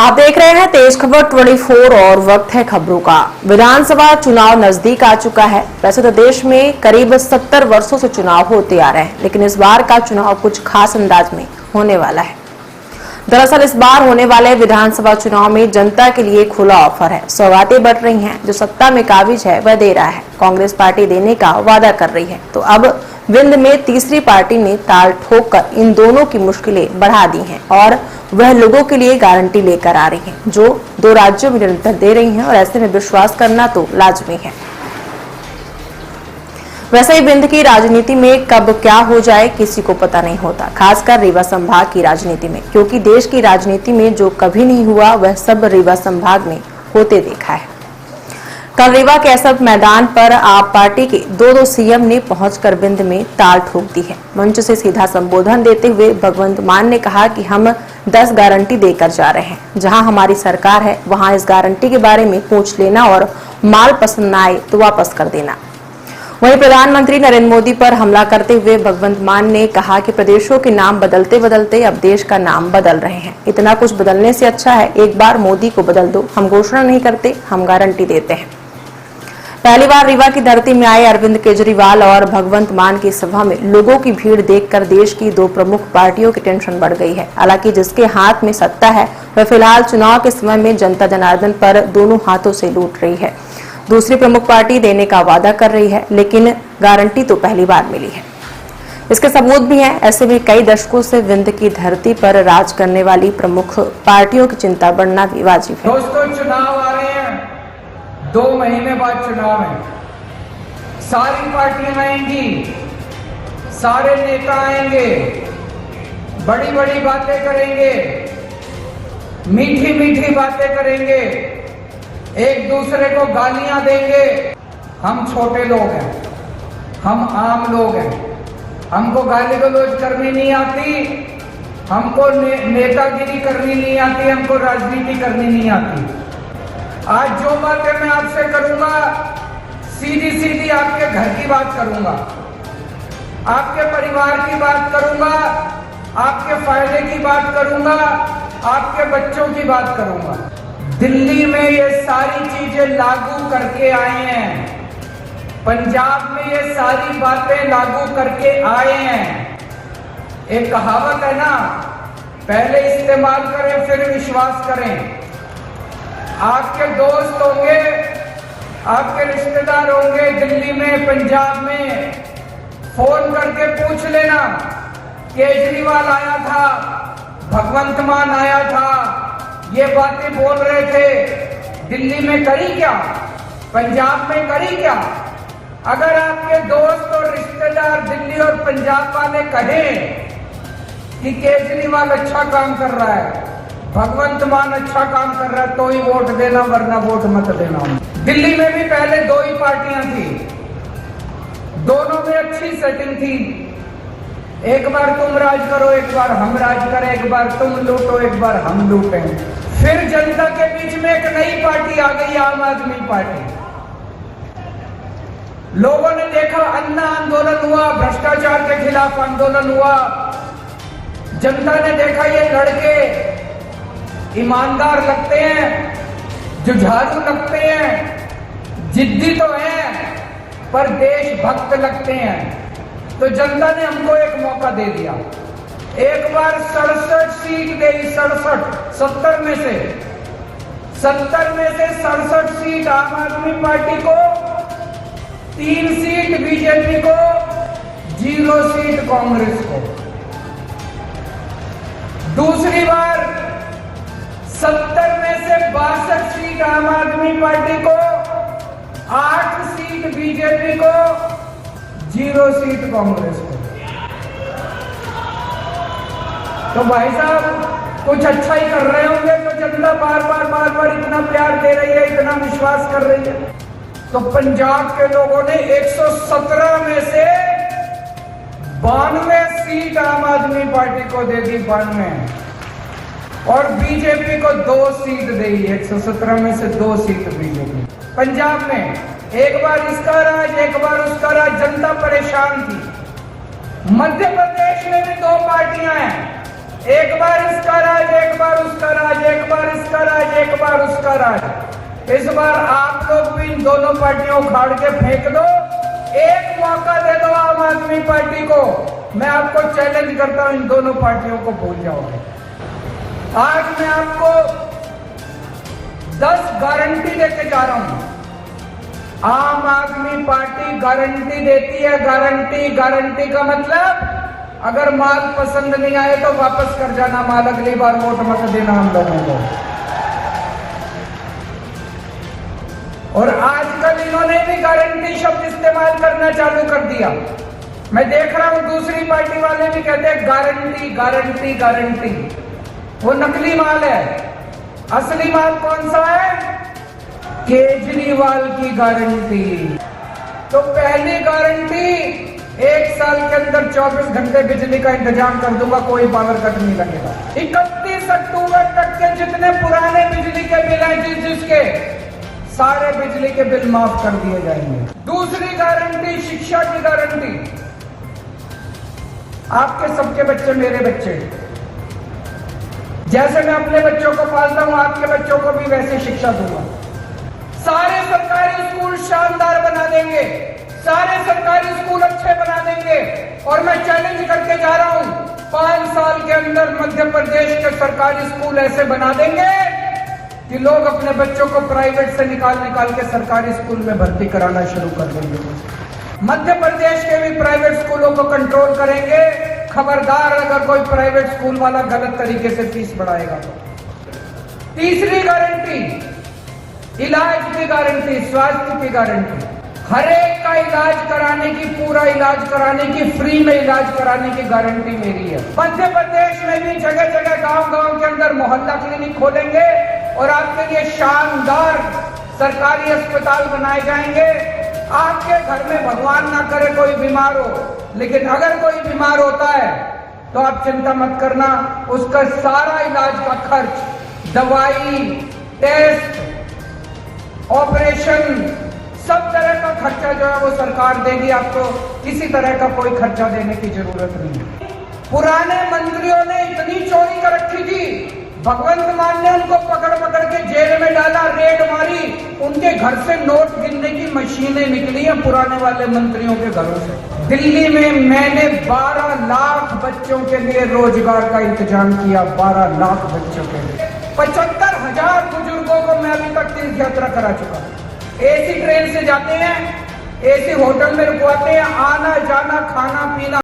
आप देख रहे हैं तेज खबर 24 और वक्त है खबरों का। विधानसभा चुनाव नजदीक आ चुका है। वैसे तो देश में करीब 70 वर्षों से चुनाव होते आ रहे हैं, लेकिन इस बार का चुनाव कुछ खास अंदाज में होने वाला है। दरअसल इस बार होने वाले विधानसभा चुनाव में जनता के लिए खुला ऑफर है। सौगातें बढ़ रही हैं। जो सत्ता में काबिज है वह दे रहा है। कांग्रेस पार्टी देने का वादा कर रही है, तो अब विंध में तीसरी पार्टी ने ताल ठोक कर इन दोनों की मुश्किलें बढ़ा दी हैं और वह लोगों के लिए गारंटी लेकर आ रही हैं, जो 2 राज्यों में निरंतर दे रही हैं, और ऐसे में विश्वास करना तो लाजमी है। वैसे ही विंध की राजनीति में कब क्या हो जाए किसी को पता नहीं होता, खासकर रीवा संभाग की राजनीति में, क्योंकि देश की राजनीति में जो कभी नहीं हुआ वह सब रीवा संभाग में होते देखा है। कल रीवा के एसएफ मैदान पर आप पार्टी के 2 सीएम ने पहुंचकर विंध में ताल ठोक दी है। मंच से सीधा संबोधन देते हुए भगवंत मान ने कहा कि हम 10 गारंटी देकर जा रहे हैं। जहां हमारी सरकार है वहां इस गारंटी के बारे में पूछ लेना और माल पसंद न आए तो वापस कर देना। वहीं प्रधानमंत्री नरेंद्र मोदी पर हमला करते हुए भगवंत मान ने कहा कि प्रदेशों के नाम बदलते बदलते अब देश का नाम बदल रहे हैं। इतना कुछ बदलने से अच्छा है एक बार मोदी को बदल दो। हम घोषणा नहीं करते, हम गारंटी देते हैं। पहली बार रीवा की धरती में आए अरविंद केजरीवाल और भगवंत मान की सभा में लोगों की भीड़ देखकर देश की 2 प्रमुख पार्टियों की टेंशन बढ़ गई है। हालांकि जिसके हाथ में सत्ता है वह फिलहाल चुनाव के समय में जनता जनार्दन पर दोनों हाथों से लूट रही है। दूसरी प्रमुख पार्टी देने का वादा कर रही है, लेकिन गारंटी तो पहली बार मिली है। इसके सबूत भी हैं। ऐसे में कई दशकों से विंध की धरती पर राज करने वाली प्रमुख पार्टियों की चिंता बढ़ना भी वाजिब है। दोस्तों, चुनाव आ रहे हैं, 2 महीने बाद चुनाव है। सारी पार्टियां आएंगी, सारे नेता आएंगे, बड़ी बड़ी बातें करेंगे, मीठी मीठी बातें करेंगे, एक दूसरे को गालियां देंगे। हम छोटे लोग हैं, हम आम लोग हैं, हमको गाली गलौज करनी नहीं आती, हमको नेतागिरी करनी नहीं आती, हमको राजनीति करनी नहीं आती। आज जो बातें मैं आपसे करूंगा सीधी सीधी आपके घर की बात करूंगा, आपके परिवार की बात करूंगा, आपके फायदे की बात करूंगा, आपके बच्चों की बात करूंगा। दिल्ली में ये सारी चीजें लागू करके आए हैं, पंजाब में ये सारी बातें लागू करके आए हैं। एक कहावत है ना, पहले इस्तेमाल करें फिर विश्वास करें। आपके दोस्त होंगे, आपके रिश्तेदार होंगे दिल्ली में, पंजाब में, फोन करके पूछ लेना, केजरीवाल आया था, भगवंत मान आया था, ये बातें बोल रहे थे, दिल्ली में करी क्या, पंजाब में करी क्या। अगर आपके दोस्त और रिश्तेदार दिल्ली और पंजाब वाले कहें कि केजरीवाल अच्छा काम कर रहा है, भगवंत मान अच्छा काम कर रहा है, तो ही वोट देना, वरना वोट मत देना। दिल्ली में भी पहले 2 ही पार्टियां थी, दोनों में अच्छी सेटिंग थी। एक बार तुम राज करो, एक बार हम राज करें, एक बार तुम लूटो, एक बार हम लूटें। फिर जनता के बीच में एक नई पार्टी आ गई, आम आदमी पार्टी। लोगों ने देखा, अन्ना आंदोलन हुआ, भ्रष्टाचार के खिलाफ आंदोलन हुआ। जनता ने देखा ये लड़के ईमानदार लगते हैं, जुझारू लगते हैं, जिद्दी तो हैं पर देशभक्त लगते हैं। तो जनता ने हमको एक मौका दे दिया। एक बार 67 सीट गई, 70 में से 67 सीट आम आदमी पार्टी को, 3 सीट बीजेपी को, 0 सीट कांग्रेस को। दूसरी बार 70 में से 62 सीट आम आदमी पार्टी को, 8 सीट बीजेपी को, 0 सीट कांग्रेस को। तो भाई साहब कुछ अच्छा ही कर रहे होंगे, तो जनता बार बार इतना प्यार दे रही है, इतना विश्वास कर रही है। तो पंजाब के लोगों ने 117 में से 92 सीट आम आदमी पार्टी को दे दी, 92, और बीजेपी को 2 सीट दी। 117 में से 2 सीट बीजेपी। पंजाब में एक बार इसका राज, एक बार उसका राज, जनता परेशान थी। मध्य प्रदेश में भी 2 पार्टियां हैं, एक बार इसका राज, एक बार उसका राज, एक बार इसका इसका राज, एक बार उसका राज। इस बार आप लोग भी इन दोनों पार्टियों को उखाड़ के फेंक दो, एक मौका दे दो आम आदमी पार्टी को। मैं आपको चैलेंज करता हूं, इन दोनों पार्टियों को भूल जाओगे। आज मैं आपको 10 गारंटी देके जा रहा हूं। आम आदमी पार्टी गारंटी देती है, गारंटी। गारंटी का मतलब अगर माल पसंद नहीं आए तो वापस कर जाना माल, अगली बार वोट मत देना हम लोगों को। और आजकल इन्होंने भी गारंटी शब्द इस्तेमाल करना चालू कर दिया। मैं देख रहा हूं दूसरी पार्टी वाले भी कहते हैं गारंटी गारंटी गारंटी। वो नकली माल है। असली माल कौन सा है? केजरीवाल की गारंटी। तो पहली गारंटी, 1 साल के अंदर 24 घंटे बिजली का इंतजाम कर दूंगा, कोई पावर कट नहीं लगेगा। 31 अक्टूबर तक के जितने पुराने बिजली के बिल हैं जिसके सारे बिजली के बिल माफ कर दिए जाएंगे। दूसरी गारंटी, शिक्षा की गारंटी। आपके सबके बच्चे मेरे बच्चे, जैसे मैं अपने बच्चों को पालता हूं, आपके बच्चों को भी वैसे शिक्षा दूंगा। सारे सरकारी स्कूल शानदार बना देंगे, सारे सरकारी स्कूल अच्छे बना देंगे। और मैं चैलेंज करके जा रहा हूं, 5 साल के अंदर मध्य प्रदेश के सरकारी स्कूल ऐसे बना देंगे कि लोग अपने बच्चों को प्राइवेट से निकाल के सरकारी स्कूल में भर्ती कराना शुरू कर देंगे। मध्य प्रदेश के भी प्राइवेट स्कूलों को कंट्रोल करेंगे। खबरदार अगर कोई प्राइवेट स्कूल वाला गलत तरीके से फीस बढ़ाएगा तो। तीसरी गारंटी, इलाज की गारंटी, स्वास्थ्य की गारंटी। हर एक का इलाज कराने की, पूरा इलाज कराने की, फ्री में इलाज कराने की गारंटी मेरी है। मध्य प्रदेश में भी जगह जगह गांव-गांव के अंदर मोहल्ला क्लिनिक खोलेंगे और आपके लिए शानदार सरकारी अस्पताल बनाए जाएंगे। आपके घर में भगवान ना करे कोई बीमार हो, लेकिन अगर कोई बीमार होता है तो आप चिंता मत करना, उसका सारा इलाज का खर्च, दवाई, टेस्ट, ऑपरेशन, सब तरह का खर्चा जो है वो सरकार देगी। आपको किसी तरह का कोई खर्चा देने की जरूरत नहीं है। पुराने मंत्रियों ने इतनी चोरी कर रखी थी, भगवंत मान ने उनको पकड़ के जेल में डाला, रेड मारी, उनके घर से नोट गिनने की मशीनें निकली हैं पुराने वाले मंत्रियों के घरों से। दिल्ली में मैंने 12 लाख बच्चों के लिए रोजगार का इंतजाम किया, 12 लाख बच्चों के लिए। 75,000 बुजुर्गों को मैं अभी तक तीर्थ यात्रा करा चुका हूं। एसी ट्रेन से जाते हैं, एसी होटल में रुकवाते हैं, आना जाना खाना पीना